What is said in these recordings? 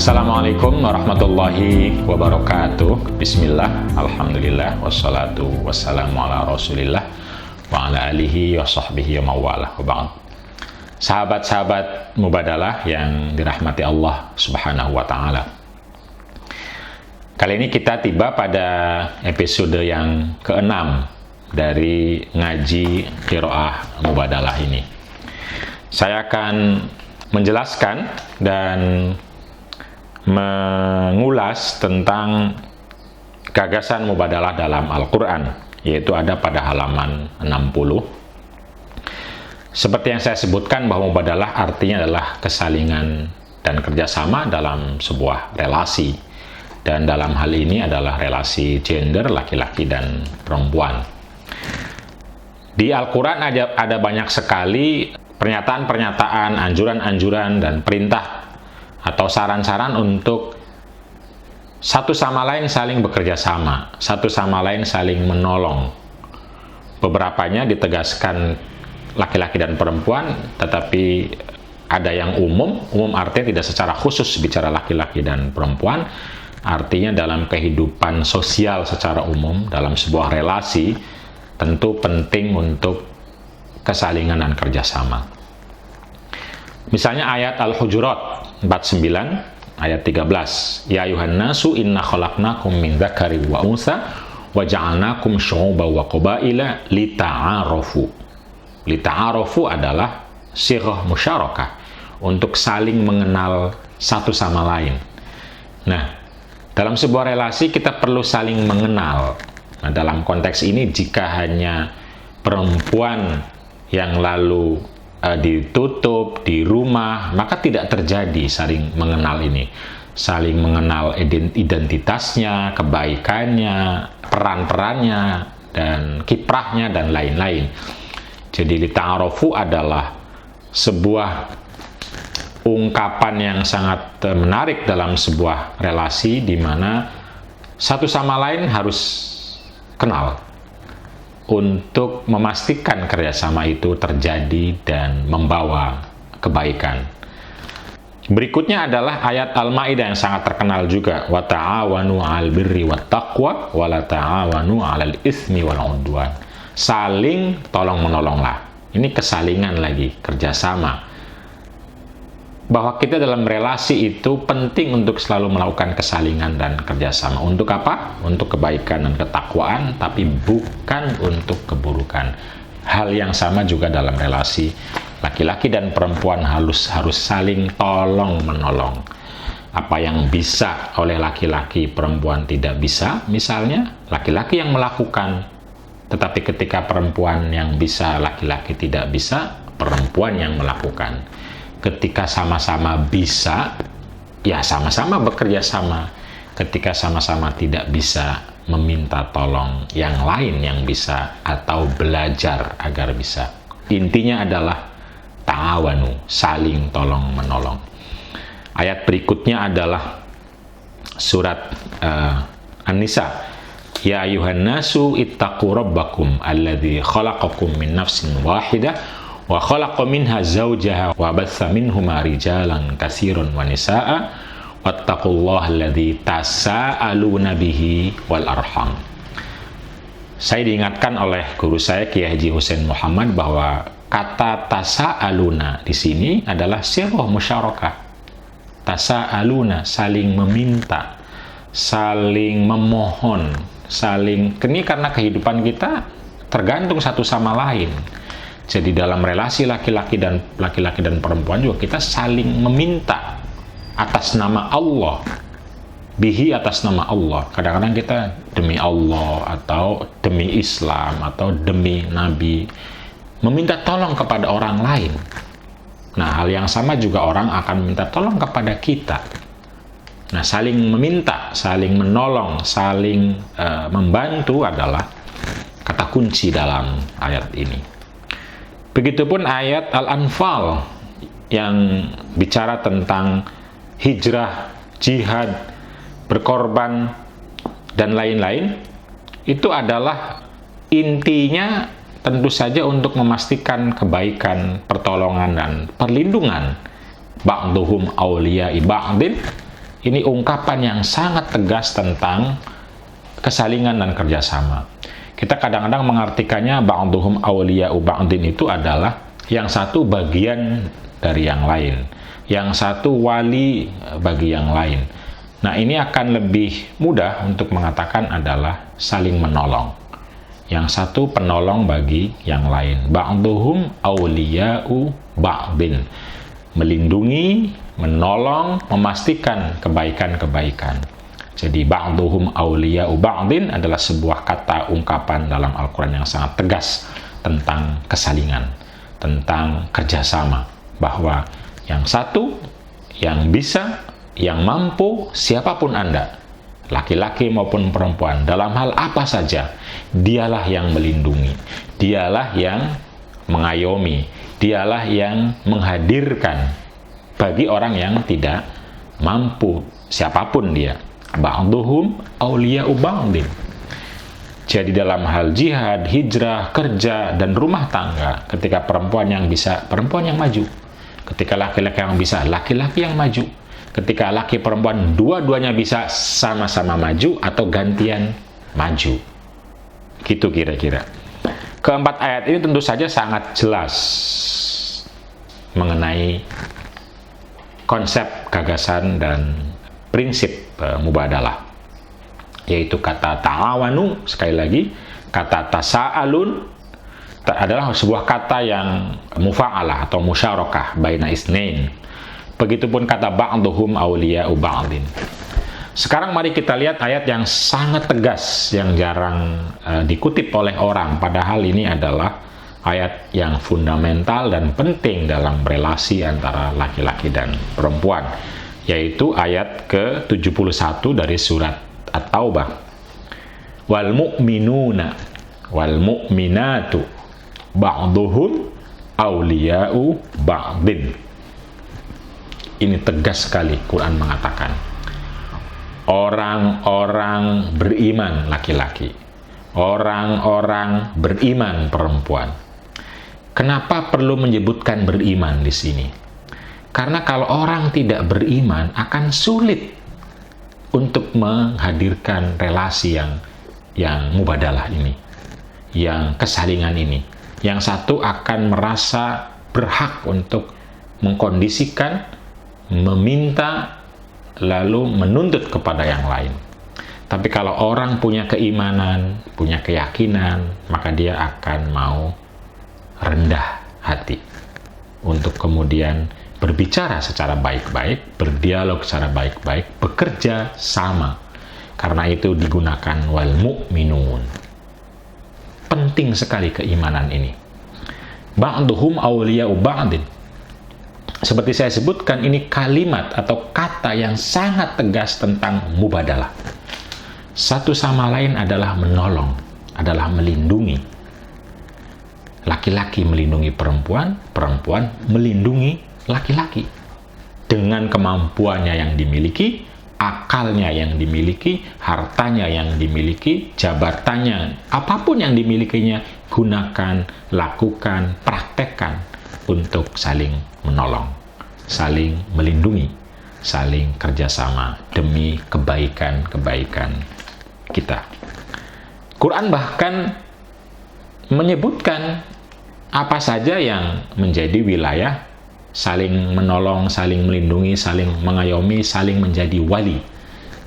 Assalamualaikum warahmatullahi wabarakatuh. Bismillah, alhamdulillah, wassalatu wassalamu ala rasulillah wa ala alihi wa sahbihi wa mawalah wa ba'd. Sahabat-sahabat Mubadalah yang dirahmati Allah subhanahu wa ta'ala, kali ini kita tiba pada episode yang ke-6 dari ngaji qiraah Mubadalah ini. Saya akan menjelaskan dan mengulas tentang gagasan mubadalah dalam Al-Quran, yaitu ada pada halaman 60. Seperti yang saya sebutkan bahwa mubadalah artinya adalah kesalingan dan kerjasama dalam sebuah relasi, dan dalam hal ini adalah relasi gender laki-laki dan perempuan. Di Al-Quran ada banyak sekali pernyataan-pernyataan, anjuran-anjuran, dan perintah atau saran-saran untuk satu sama lain saling bekerja sama, satu sama lain saling menolong. Beberapanya ditegaskan laki-laki dan perempuan, tetapi ada yang umum artinya tidak secara khusus bicara laki-laki dan perempuan, artinya dalam kehidupan sosial secara umum, dalam sebuah relasi, tentu penting untuk kesalingan dan kerjasama. Misalnya ayat Al-Hujurat 49 ayat 13, ya ayuhan nasu inna khalaqnakum min dzakari wa unsa wa ja'alnakum syu'uban wa qabaila lita'arafu. Lita'arafu adalah sighah musyarakah, untuk saling mengenal satu sama lain. Nah, dalam sebuah relasi kita perlu saling mengenal. Nah, dalam konteks ini jika hanya perempuan yang lalu ditutup di rumah, maka tidak terjadi saling mengenal ini. Saling mengenal identitasnya, kebaikannya, peran-perannya, dan kiprahnya, dan lain-lain. Jadi lita'arofu adalah sebuah ungkapan yang sangat menarik dalam sebuah relasi di mana satu sama lain harus kenal untuk memastikan kerjasama itu terjadi dan membawa kebaikan. Berikutnya adalah ayat Al-Maidah yang sangat terkenal juga, wa ta'awanu 'alal birri wat taqwa wa la ta'awanu 'alal itsmi wal 'udwan. Saling tolong-menolonglah. Ini kesalingan lagi, kerjasama. Bahwa kita dalam relasi itu penting untuk selalu melakukan kesalingan dan kerjasama. Untuk apa? Untuk kebaikan dan ketakwaan, tapi bukan untuk keburukan. Hal yang sama juga dalam relasi. Laki-laki dan perempuan harus saling tolong-menolong. Apa yang bisa oleh laki-laki, perempuan tidak bisa, misalnya laki-laki yang melakukan. Tetapi ketika perempuan yang bisa, laki-laki tidak bisa, perempuan yang melakukan. Ketika sama-sama bisa, ya sama-sama bekerja sama. Ketika sama-sama tidak bisa, meminta tolong yang lain yang bisa, atau belajar agar bisa. Intinya adalah ta'awanu, saling tolong-menolong. Ayat berikutnya adalah surat An-Nisa. Ya ayuhan nasu ittaqu rabbakum alladzi khalaqakum min nafsin wahidah wa khalaqa minha zawjaha wa batha minhuma rijalan katsiran wa nisaa'a wattaqullaha alladzi tasaaluna bihi wal arham. Saya diingatkan oleh guru saya Kiai Haji Husain Muhammad bahwa kata tasaaluna di sini adalah sighah musyarakah. Tasaaluna, saling meminta, saling memohon, saling, ini karena kehidupan kita tergantung satu sama lain. Jadi dalam relasi laki-laki dan perempuan juga kita saling meminta atas nama Allah, bihi atas nama Allah. Kadang-kadang kita demi Allah atau demi Islam atau demi Nabi meminta tolong kepada orang lain. Nah, hal yang sama juga orang akan minta tolong kepada kita. Nah, saling meminta, saling menolong, saling membantu adalah kata kunci dalam ayat ini. Begitupun ayat Al-Anfal yang bicara tentang hijrah, jihad, berkorban, dan lain-lain. Itu adalah intinya tentu saja untuk memastikan kebaikan, pertolongan, dan perlindungan. Ba'duhum awliya'i ba'din, Ini ungkapan yang sangat tegas tentang kesalingan dan kerjasama. Kita kadang-kadang mengartikannya ba'duhum awliya'u ba'din itu adalah yang satu bagian dari yang lain, yang satu wali bagi yang lain. Nah, ini akan lebih mudah untuk mengatakan adalah saling menolong. Yang satu penolong bagi yang lain. Ba'duhum awliya'u ba'din. Melindungi, menolong, memastikan kebaikan-kebaikan. Jadi ba'duhum awliya'u ba'din adalah sebuah kata ungkapan dalam Al-Quran yang sangat tegas tentang kesalingan, tentang kerjasama, bahwa yang satu, yang bisa, yang mampu, siapapun Anda, laki-laki maupun perempuan, dalam hal apa saja, dialah yang melindungi, dialah yang mengayomi, dialah yang menghadirkan bagi orang yang tidak mampu, siapapun dia. Ba'duhum awliya'u ba'din. Jadi dalam hal jihad, hijrah, kerja, dan rumah tangga, ketika perempuan yang bisa, perempuan yang maju. Ketika laki-laki yang bisa, laki-laki yang maju. Ketika laki perempuan dua-duanya bisa, sama-sama maju atau gantian maju. Gitu kira-kira. Keempat ayat ini tentu saja sangat jelas mengenai konsep, gagasan, dan prinsip mubadalah, yaitu kata ta'awanu. Sekali lagi, kata tasa'alun adalah sebuah kata yang mufa'alah atau musyarakah baina isnain. Begitupun kata ba'duhum awliya'u ba'din. Sekarang mari kita lihat ayat yang sangat tegas, yang jarang dikutip oleh orang, padahal ini adalah ayat yang fundamental dan penting dalam relasi antara laki-laki dan perempuan, yaitu ayat ke-71 dari surat At-Taubah. Wal mu'minuna wal mu'minatu ba'duhum awliya'u ba'din. Ini tegas sekali Quran mengatakan. Orang-orang beriman laki-laki, orang-orang beriman perempuan. Kenapa perlu menyebutkan beriman di sini? Karena kalau orang tidak beriman akan sulit untuk menghadirkan relasi yang mubadalah ini, yang kesalingan ini. Yang satu akan merasa berhak untuk mengkondisikan, meminta, lalu menuntut kepada yang lain. Tapi kalau orang punya keimanan, punya keyakinan, maka dia akan mau rendah hati untuk kemudian berbicara secara baik-baik, berdialog secara baik-baik, bekerja sama. Karena itu digunakan wal mu'minun. Penting sekali keimanan ini. Ba'duhum awliya'u ba'din. Seperti saya sebutkan, ini kalimat atau kata yang sangat tegas tentang mubadalah. Satu sama lain adalah menolong, adalah melindungi. Laki-laki melindungi perempuan, perempuan melindungi laki-laki. Dengan kemampuannya yang dimiliki, akalnya yang dimiliki, hartanya yang dimiliki, jabatannya, apapun yang dimilikinya, gunakan, lakukan, praktekkan untuk saling menolong, saling melindungi, saling kerjasama demi kebaikan-kebaikan kita. Quran bahkan menyebutkan apa saja yang menjadi wilayah saling menolong, saling melindungi, saling mengayomi, saling menjadi wali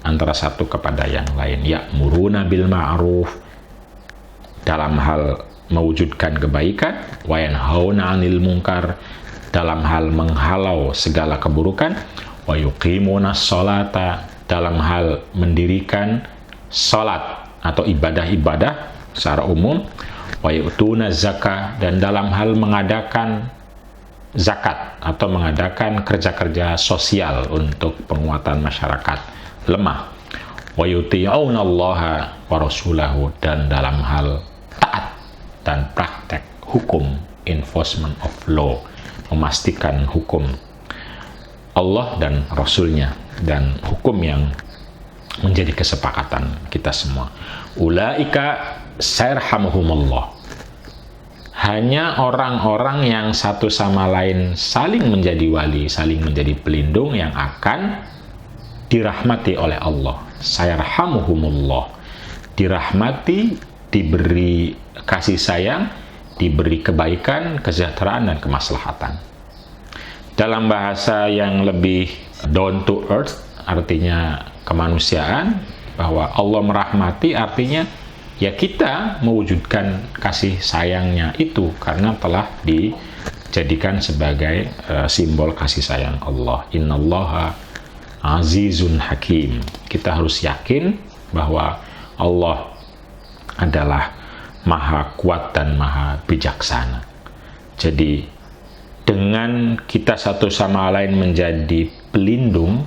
antara satu kepada yang lain. Ya'muruna bil ma'ruf dalam hal mewujudkan kebaikan, wa yanhauna 'anil munkar dalam hal menghalau segala keburukan, wa yuqimuna sholata dalam hal mendirikan salat atau ibadah-ibadah secara umum, wa yu'tuna zakah dan dalam hal mengadakan zakat atau mengadakan kerja-kerja sosial untuk penguatan masyarakat lemah, wa yuti'una Allaha wa rasulahu dan dalam hal taat dan praktek hukum, enforcement of law, memastikan hukum Allah dan Rasulnya dan hukum yang menjadi kesepakatan kita semua. Ulaika sayarhamuhumullah. Hanya orang-orang yang satu sama lain saling menjadi wali, saling menjadi pelindung yang akan dirahmati oleh Allah. Sayarhamuhumullah. Dirahmati, diberi kasih sayang, diberi kebaikan, kesejahteraan, dan kemaslahatan. Dalam bahasa yang lebih down to earth, artinya kemanusiaan, bahwa Allah merahmati artinya ya kita mewujudkan kasih sayangnya itu karena telah dijadikan sebagai simbol kasih sayang Allah. Innallaha azizun hakim. Kita harus yakin bahwa Allah adalah maha kuat dan maha bijaksana. Jadi dengan kita satu sama lain menjadi pelindung,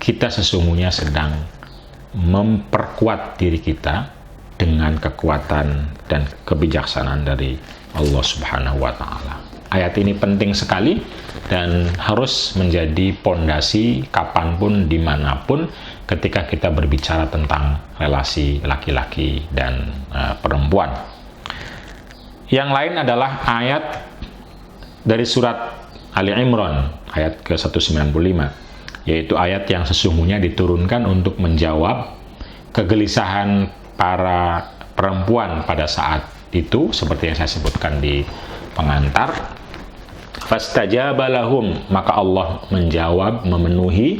kita sesungguhnya sedang memperkuat diri kita dengan kekuatan dan kebijaksanaan dari Allah Subhanahu wa Ta'ala. Ayat ini penting sekali dan harus menjadi pondasi kapanpun, dimanapun, ketika kita berbicara tentang relasi laki-laki dan perempuan. Yang lain adalah ayat dari surat Ali Imran, ayat ke-195, yaitu ayat yang sesungguhnya diturunkan untuk menjawab kegelisahan para perempuan pada saat itu, seperti yang saya sebutkan di pengantar. Fastajaba lahum, maka Allah menjawab, memenuhi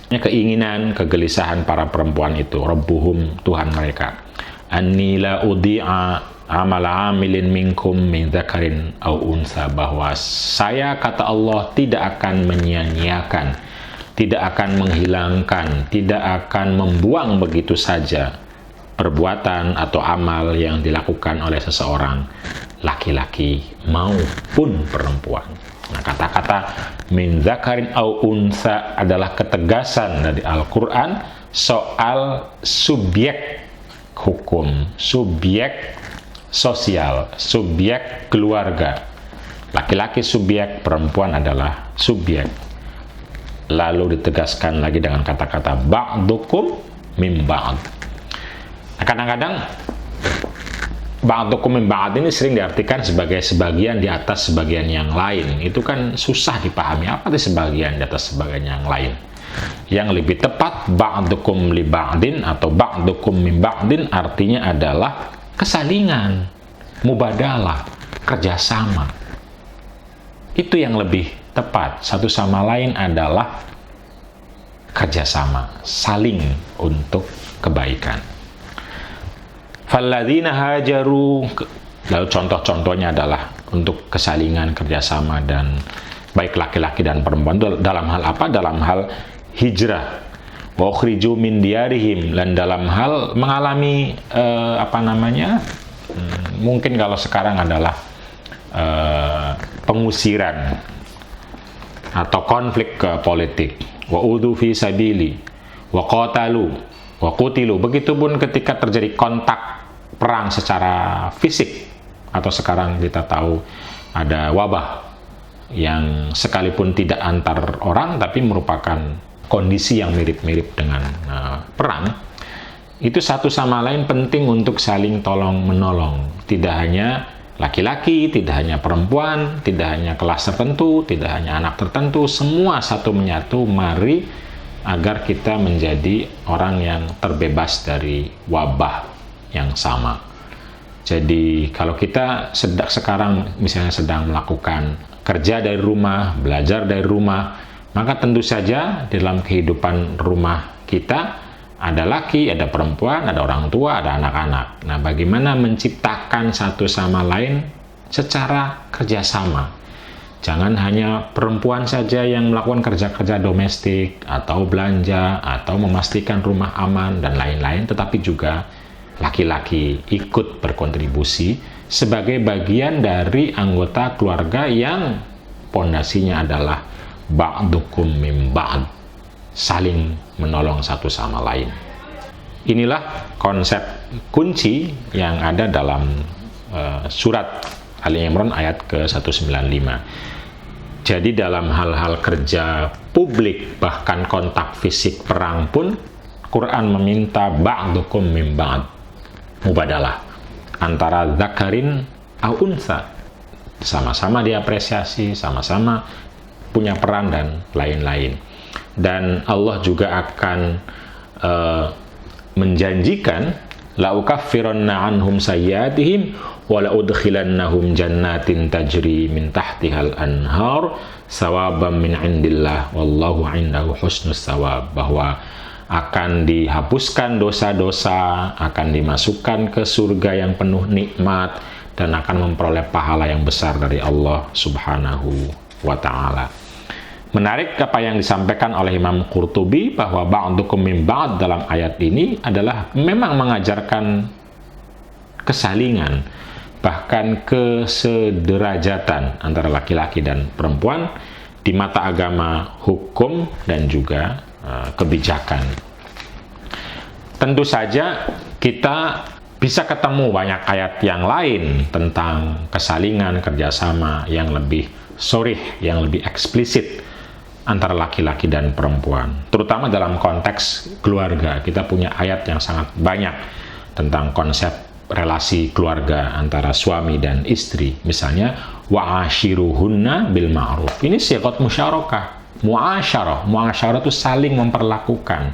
keinginan, kegelisahan para perempuan itu. Rabbuhum, Tuhan mereka. Anni la udhi'a amala amilin minkum min dzakarin aw unsa, bahwa saya, kata Allah, tidak akan menyia-nyiakan, tidak akan menghilangkan, tidak akan membuang begitu saja perbuatan atau amal yang dilakukan oleh seseorang, laki-laki maupun perempuan. Nah, kata-kata min dzakarin aw unsa adalah ketegasan dari Al-Quran soal subjek hukum, subjek sosial, subjek keluarga. Laki-laki subjek, perempuan adalah subjek. Lalu ditegaskan lagi dengan kata-kata ba'dukum min ba'd. Kadang-kadang ba'dukum min ba'd ini sering diartikan sebagai sebagian di atas sebagian yang lain. Itu kan susah dipahami, apa itu sebagian di atas sebagian yang lain. Yang lebih tepat, ba'dukum li ba'din atau ba'dukum min ba'din artinya adalah kesalingan, mubadalah, kerjasama. Itu yang lebih tepat. Satu sama lain adalah kerjasama, saling untuk kebaikan. Falladzina hajaru, lalu contoh-contohnya adalah untuk kesalingan, kerjasama, dan baik laki-laki dan perempuan dalam hal apa? Dalam hal hijrah. Wa ukhriju min diyarihim, dan dalam hal mengalami mungkin kalau sekarang adalah pengusiran atau konflik politik. Wa udhu fi sabili wa qatalu wa qutilu. Begitupun ketika terjadi kontak perang secara fisik, atau sekarang kita tahu ada wabah yang sekalipun tidak antar orang tapi merupakan kondisi yang mirip-mirip dengan perang, itu satu sama lain penting untuk saling tolong-menolong. Tidak hanya laki-laki, tidak hanya perempuan, tidak hanya kelas tertentu, tidak hanya anak tertentu, semua satu menyatu, mari agar kita menjadi orang yang terbebas dari wabah yang sama. Jadi kalau kita sekarang misalnya sedang melakukan kerja dari rumah, belajar dari rumah, maka tentu saja dalam kehidupan rumah kita ada laki, ada perempuan, ada orang tua, ada anak-anak. Nah, bagaimana menciptakan satu sama lain secara kerjasama? Jangan hanya perempuan saja yang melakukan kerja-kerja domestik, atau belanja, atau memastikan rumah aman, dan lain-lain, tetapi juga laki-laki ikut berkontribusi sebagai bagian dari anggota keluarga yang pondasinya adalah ba'dukum min ba'd, saling menolong satu sama lain. Inilah konsep kunci yang ada dalam surat Ali Imran ayat ke-195. Jadi dalam hal-hal kerja publik, bahkan kontak fisik perang pun, Quran meminta ba'dukum min ba'd, mubadalah antara dzakarin au unsa, sama-sama diapresiasi, sama-sama punya peran, dan lain-lain. dan Allah juga akan menjanjikan la ukaffiranna anhum sayyiatihim wa la udkhilannahum jannatin tajri min tahtihal anhar sawaban min indillah wallahu indahu husnus sawab, bahwa akan dihapuskan dosa-dosa, akan dimasukkan ke surga yang penuh nikmat, dan akan memperoleh pahala yang besar dari Allah Subhanahu wa ta'ala. Menarik apa yang disampaikan oleh Imam Qurtubi, bahwa ba'dukum min ba'd dalam ayat ini adalah memang mengajarkan kesalingan, bahkan kesederajatan antara laki-laki dan perempuan di mata agama, hukum, dan juga kebijakan. Tentu saja kita bisa ketemu banyak ayat yang lain tentang kesalingan, kerjasama yang lebih sharih, yang lebih eksplisit antara laki-laki dan perempuan, terutama dalam konteks keluarga. Kita punya ayat yang sangat banyak tentang konsep relasi keluarga antara suami dan istri. Misalnya wa'ashiruhunna bil ma'ruf. Ini sigat musyarakah, muasyarah itu saling memperlakukan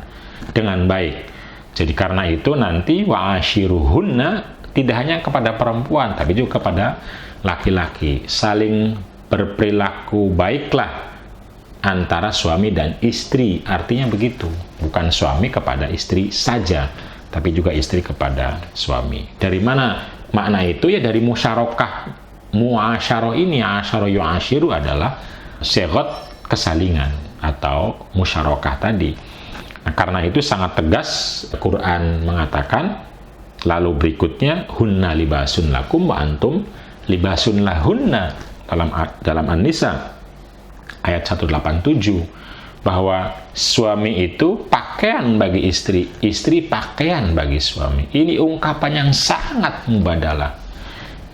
dengan baik. Jadi karena itu nanti wa'ashiruhunna tidak hanya kepada perempuan tapi juga kepada laki-laki, saling berperilaku baiklah antara suami dan istri. Artinya begitu, bukan suami kepada istri saja, tapi juga istri kepada suami. Dari mana makna itu? Ya dari musyarakah. Muasyarah ini, asyara yu'ashiru, adalah sigat kesalingan atau musyarakah tadi. Nah, karena itu sangat tegas Quran mengatakan, lalu berikutnya hunna libasun lakum wa antum libasun lahunna, dalam An-Nisa ayat 187, bahwa suami itu pakaian bagi istri, istri pakaian bagi suami. Ini ungkapan yang sangat mubadalah.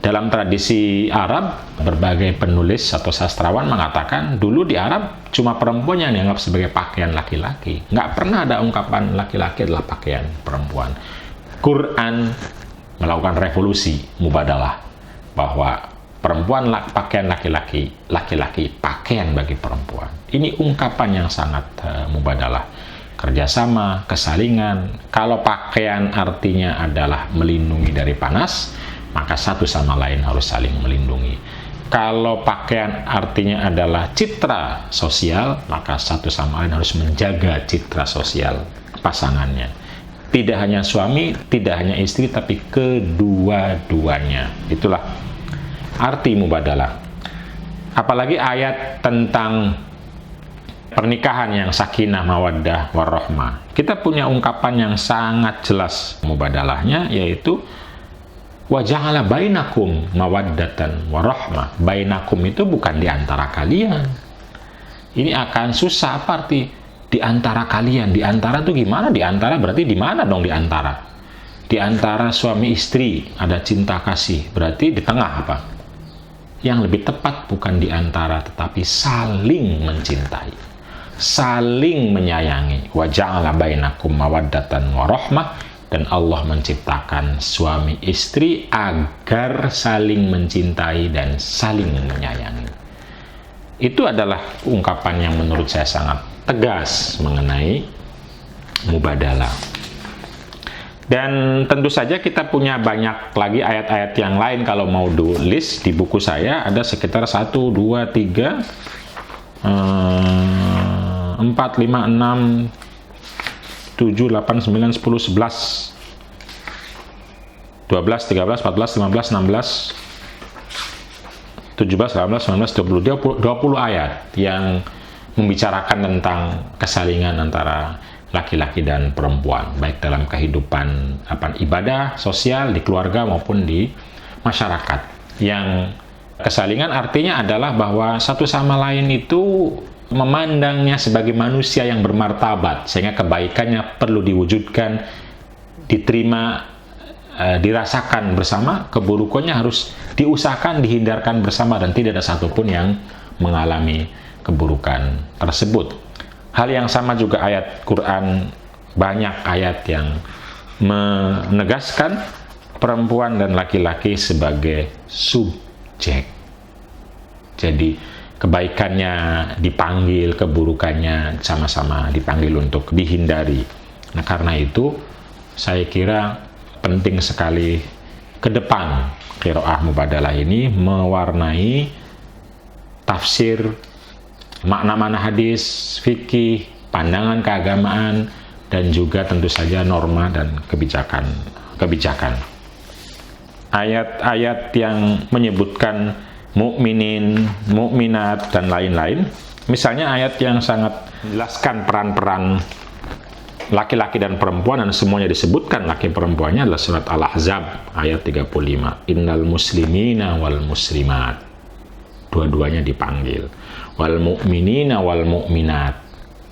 Dalam tradisi Arab, berbagai penulis atau sastrawan mengatakan dulu di Arab cuma perempuan yang dianggap sebagai pakaian laki-laki. Nggak pernah ada ungkapan laki-laki adalah pakaian perempuan. Quran melakukan revolusi mubadalah, bahwa perempuan pakaian laki-laki, laki-laki pakaian bagi perempuan. Ini ungkapan yang sangat mubadalah. Kerjasama, kesalingan. Kalau pakaian artinya adalah melindungi dari panas, maka satu sama lain harus saling melindungi. Kalau pakaian artinya adalah citra sosial, maka satu sama lain harus menjaga citra sosial pasangannya. Tidak hanya suami, tidak hanya istri, tapi kedua-duanya. Itulah arti mubadalah. Apalagi ayat tentang pernikahan yang sakinah, mawaddah, warahmah. Kita punya ungkapan yang sangat jelas mubadalahnya, yaitu wa ja'ala bainakum mawaddatan warahmah. Bainakum itu bukan di antara kalian. Ini akan susah. Apa arti di antara kalian? Di antara itu gimana? Di antara berarti di mana dong di antara? Di antara suami istri ada cinta kasih. Berarti di tengah apa? Yang lebih tepat bukan di antara, tetapi saling mencintai, saling menyayangi. Wa ja'ala bainakum mawaddatan warahmah, dan Allah menciptakan suami istri agar saling mencintai dan saling menyayangi. Itu adalah ungkapan yang menurut saya sangat tegas mengenai mubadalah. Dan tentu saja kita punya banyak lagi ayat-ayat yang lain. Kalau mau list di buku saya ada sekitar 1, 2, 3, 4, 5, 6, 7, 8, 9, 10, 11, 12, 13, 14, 15, 16, 17, 18, 19, 20 ayat yang membicarakan tentang kesalingan antara laki-laki dan perempuan, baik dalam kehidupan ibadah, sosial, di keluarga maupun di masyarakat. Yang kesalingan artinya adalah bahwa satu sama lain itu memandangnya sebagai manusia yang bermartabat, sehingga kebaikannya perlu diwujudkan, diterima, dirasakan bersama, keburukannya harus diusahakan, dihindarkan bersama, dan tidak ada satupun yang mengalami keburukan tersebut. Hal yang sama juga ayat Quran, banyak ayat yang menegaskan perempuan dan laki-laki sebagai subjek. Jadi kebaikannya dipanggil, keburukannya sama-sama dipanggil untuk dihindari. Nah, karena itu saya kira penting sekali ke depan qiraah mubadalah ini mewarnai tafsir, makna-makna hadis, fikih, pandangan keagamaan, dan juga tentu saja norma dan kebijakan. Ayat-ayat yang menyebutkan mukminin, mukminat, dan lain-lain. Misalnya ayat yang sangat menjelaskan peran-peran laki-laki dan perempuan, dan semuanya disebutkan laki perempuannya, adalah surat Al-Ahzab ayat 35. Innal muslimina wal muslimat. Dua-duanya dipanggil. Wal mu'minina wal mu'minat.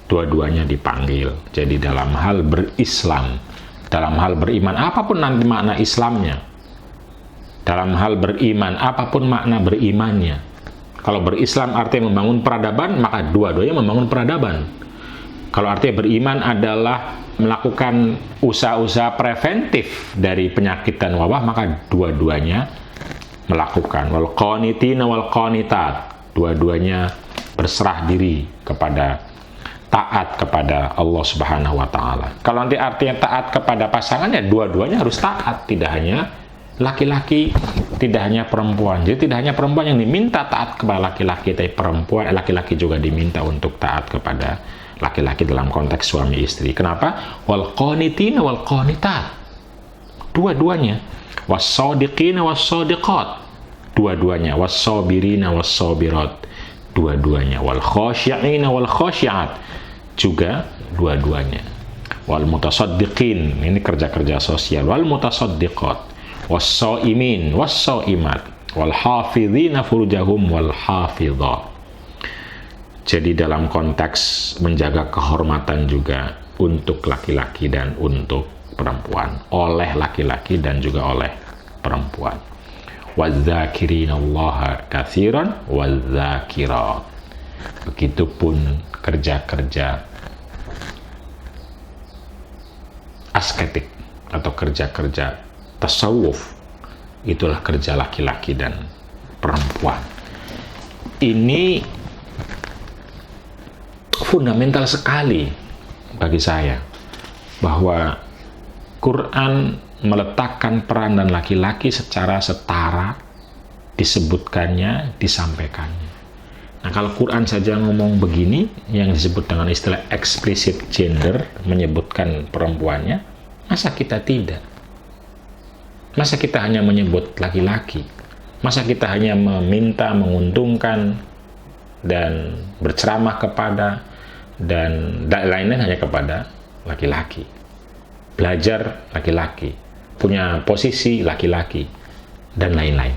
Dua-duanya dipanggil. Jadi dalam hal berislam, dalam hal beriman, apapun nanti makna Islamnya, dalam hal beriman, apapun makna berimannya. Kalau berislam artinya membangun peradaban, maka dua-duanya membangun peradaban. Kalau artinya beriman adalah melakukan usaha-usaha preventif dari penyakit dan wabah, maka dua-duanya melakukan. Wal qanitina wal qanitat. Dua-duanya berserah diri kepada taat kepada Allah Subhanahu wa taala. Kalau nanti artinya taat kepada pasangannya, dua-duanya harus taat, tidak hanya laki-laki, tidak hanya perempuan. Jadi tidak hanya perempuan yang diminta taat kepada laki-laki, tapi perempuan, laki-laki juga diminta untuk taat kepada laki-laki dalam konteks suami istri. Kenapa? Wal qanitina wal qanitat. Dua-duanya. Was shadiqina was shadiqat. Dua-duanya. Was sabirina was sabirat. Dua-duanya. Wal khashi'ina wal khashi'at. Juga dua-duanya. Wal mutasaddiqin. Ini kerja-kerja sosial. Wal mutasaddiqat. Was-shaimin was-shaimat wal hafizina furujahum wal hafizat. Jadi dalam konteks menjaga kehormatan juga untuk laki-laki dan untuk perempuan, oleh laki-laki dan juga oleh perempuan. Wadzakirinallaha katsiran wadzakirat. Begitupun kerja-kerja asketik atau kerja-kerja tasawuf, itulah kerja laki-laki dan perempuan. Ini fundamental sekali bagi saya, bahwa Quran meletakkan peran dan laki-laki secara setara, disebutkannya, disampaikannya. Nah, kalau Quran saja ngomong begini, yang disebut dengan istilah explicit gender, menyebutkan perempuannya, masa kita tidak? Masa kita hanya menyebut laki-laki? Masa kita hanya meminta, menguntungkan, dan berceramah kepada, dan lain-lain hanya kepada laki-laki? Belajar laki-laki, punya posisi laki-laki, dan lain-lain.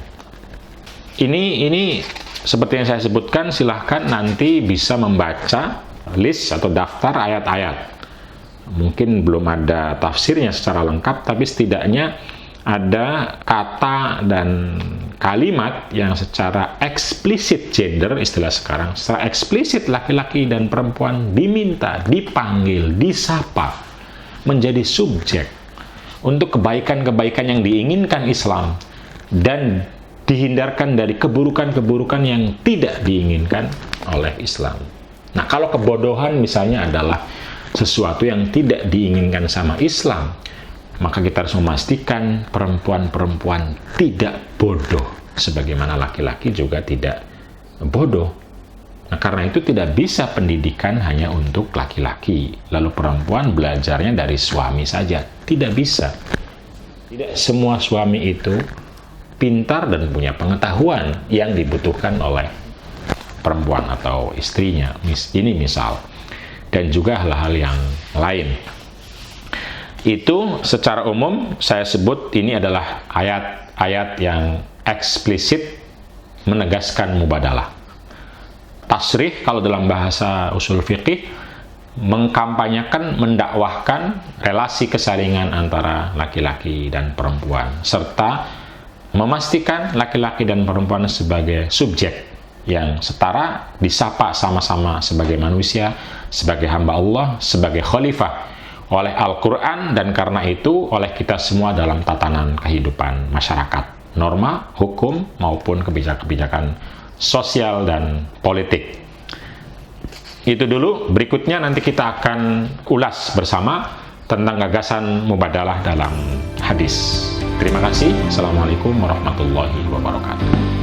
Ini seperti yang saya sebutkan, silahkan nanti bisa membaca list atau daftar ayat-ayat. Mungkin belum ada tafsirnya secara lengkap, tapi setidaknya ada kata dan kalimat yang secara eksplisit gender, istilah sekarang, secara eksplisit laki-laki dan perempuan diminta, dipanggil, disapa, menjadi subjek untuk kebaikan-kebaikan yang diinginkan Islam dan dihindarkan dari keburukan-keburukan yang tidak diinginkan oleh Islam. Nah, kalau kebodohan misalnya adalah sesuatu yang tidak diinginkan sama Islam, maka kita harus memastikan perempuan-perempuan tidak bodoh, sebagaimana laki-laki juga tidak bodoh. Nah, karena itu tidak bisa pendidikan hanya untuk laki-laki, lalu perempuan belajarnya dari suami saja. Tidak bisa. Tidak semua suami itu pintar dan punya pengetahuan yang dibutuhkan oleh perempuan atau istrinya. Ini misal. Dan juga hal-hal yang lain. Itu secara umum saya sebut ini adalah ayat-ayat yang eksplisit menegaskan mubadalah. Tasrih kalau dalam bahasa usul fiqih mengkampanyekan, mendakwahkan relasi kesaringan antara laki-laki dan perempuan, serta memastikan laki-laki dan perempuan sebagai subjek yang setara, disapa sama-sama sebagai manusia, sebagai hamba Allah, sebagai khalifah oleh Al-Quran, dan karena itu oleh kita semua dalam tatanan kehidupan masyarakat, norma, hukum, maupun kebijakan-kebijakan sosial dan politik. Itu dulu, berikutnya nanti kita akan ulas bersama tentang gagasan mubadalah dalam hadis. Terima kasih. Assalamualaikum warahmatullahi wabarakatuh.